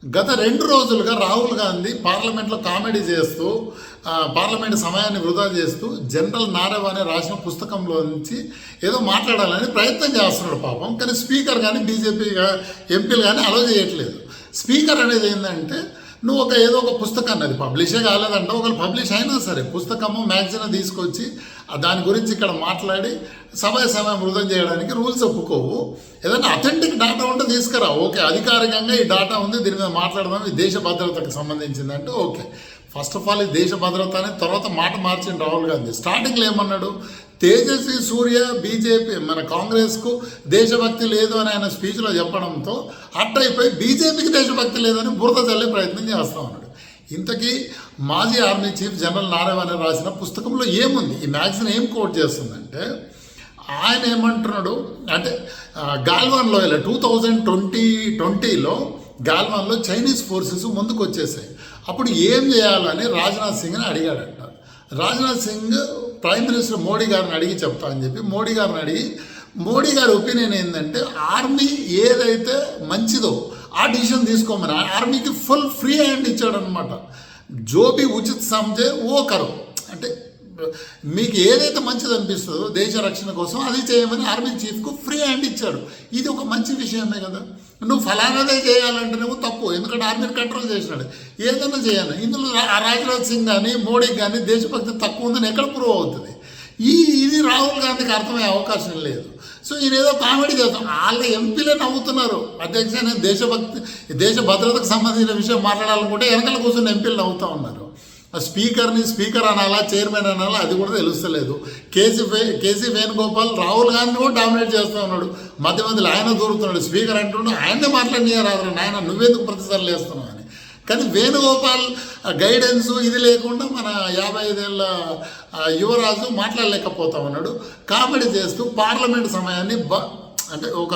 గత 2 రోజులుగా రాహుల్ గాంధీ పార్లమెంట్లో కామెడీ చేస్తూ పార్లమెంట్ సమయాన్ని వృధా చేస్తూ జనరల్ నారవనే రాసిన పుస్తకంలో నుంచి ఏదో మాట్లాడాలని ప్రయత్నం చేస్తున్నాడు పాపం. కానీ స్పీకర్ కానీ బీజేపీ ఎంపీలు కానీ అలౌ చేయట్లేదు. స్పీకర్ అనేది ఏంటంటే నువ్వు ఏదో ఒక పుస్తకాన్ని, అది పబ్లిషే కాలేదంటే ఒకళ్ళు పబ్లిష్ అయినా సరే పుస్తకము మ్యాగజైన్ తీసుకొచ్చి దాని గురించి ఇక్కడ మాట్లాడి సమయం వృధం చేయడానికి రూల్స్ ఒప్పుకోవు. ఏదైనా అథెంటిక్ డాటా ఉంటే తీసుకురా, ఓకే అధికారికంగా ఈ డాటా ఉంది దీని మీద మాట్లాడదాం, ఈ దేశ భద్రతకు సంబంధించిందంటే ఓకే. ఫస్ట్ ఆఫ్ ఆల్ ఈ దేశ భద్రత అని తర్వాత మాట మార్చింది రాహుల్ గాంధీ. స్టార్టింగ్లో ఏమన్నాడు, తేజస్వి సూర్య బీజేపీ మన కాంగ్రెస్కు దేశభక్తి లేదు అని ఆయన స్పీచ్లో చెప్పడంతో అట్టయిపోయి బీజేపీకి దేశభక్తి లేదని బురద చల్లే ప్రయత్నం చేస్తూ ఉన్నాడు. ఇంతకీ మాజీ ఆర్మీ చీఫ్ జనరల్ నారవనే రాసిన పుస్తకంలో ఏముంది, ఈ మ్యాగజైన్ ఏం కోట్ చేస్తుందంటే ఆయన ఏమంటున్నాడు అంటే గాల్వాన్ లోయలో 2020లో గాల్వాన్లో చైనీస్ ఫోర్సెస్ ముందుకు వచ్చేసాయి. అప్పుడు ఏం చేయాలని రాజ్నాథ్ సింగ్ని అడిగాడంట. రాజ్నాథ్ సింగ్ ప్రైమ్ మినిస్టర్ మోడీ గారిని అడిగి చెప్తా అని చెప్పి మోడీ గారిని అడిగి మోడీ గారి ఒపీనియన్ ఏంటంటే ఆర్మీ ఏదైతే మంచిదో ఆ డిసిషన్ తీసుకోమని ఆర్మీకి ఫుల్ ఫ్రీ హ్యాండ్ ఇచ్చాడనమాట. జోబీ ఉచిత్ సమజే ఓ కరో, అంటే మీకు ఏదైతే మంచిది అనిపిస్తుందో దేశ రక్షణ కోసం అది చేయమని ఆర్మీ చీఫ్కు ఫ్రీ హ్యాండ్ ఇచ్చాడు. ఇది ఒక మంచి విషయమే కదా. నువ్వు ఫలానాదే చేయాలంటే నువ్వు తప్పు, ఎందుకంటే ఆర్మీని కంట్రోల్ చేసినాడు. ఏదైనా చేయాలి. ఇందులో రాజ్నాథ్ సింగ్ కానీ మోడీకి కానీ దేశభక్తి తక్కువ ఉందని ఎక్కడ ప్రూవ్ అవుతుంది? ఇది రాహుల్ గాంధీకి అర్థమయ్యే అవకాశం లేదు. సో ఈయన ఏదో కామెడీ చేస్తాం, వాళ్ళ ఎంపీలే నవ్వుతున్నారు. అధ్యక్ష నేను దేశ భద్రతకు సంబంధించిన విషయం మాట్లాడాలనుకుంటే వెనకాల కూర్చుని ఎంపీలు నవ్వుతూ ఉన్నారు. స్పీకర్ అనాలా చైర్మన్ అనాలా అది కూడా తెలుస్తలేదు. కేసీ వేణుగోపాల్ రాహుల్ గాంధీ కూడా డామినేట్ చేస్తూ ఉన్నాడు. మధ్యలో ఆయన దూరుతున్నాడు. స్పీకర్ అంటుండే ఆయనే మాట్లాడినారు, నాయన నువ్వెందుకు ప్రతిసారి లేస్తున్నావు అని. కానీ వేణుగోపాల్ గైడెన్స్ ఇది లేకుండా మన 55 ఏళ్ళ యువరాజు మాట్లాడలేకపోతా ఉన్నాడు. కామెడీ చేస్తూ పార్లమెంట్ సమయాన్ని అంటే ఒక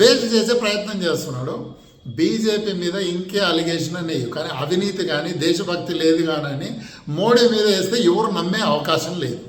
వేస్ట్ చేసే ప్రయత్నం చేస్తున్నాడు. బీజేపీ మీద ఇంకే అలిగేషన్ అని, కానీ అవినీతి కానీ దేశభక్తి లేదు కానీ మోడీ మీద వేస్తే ఎవరు నమ్మే అవకాశం లేదు.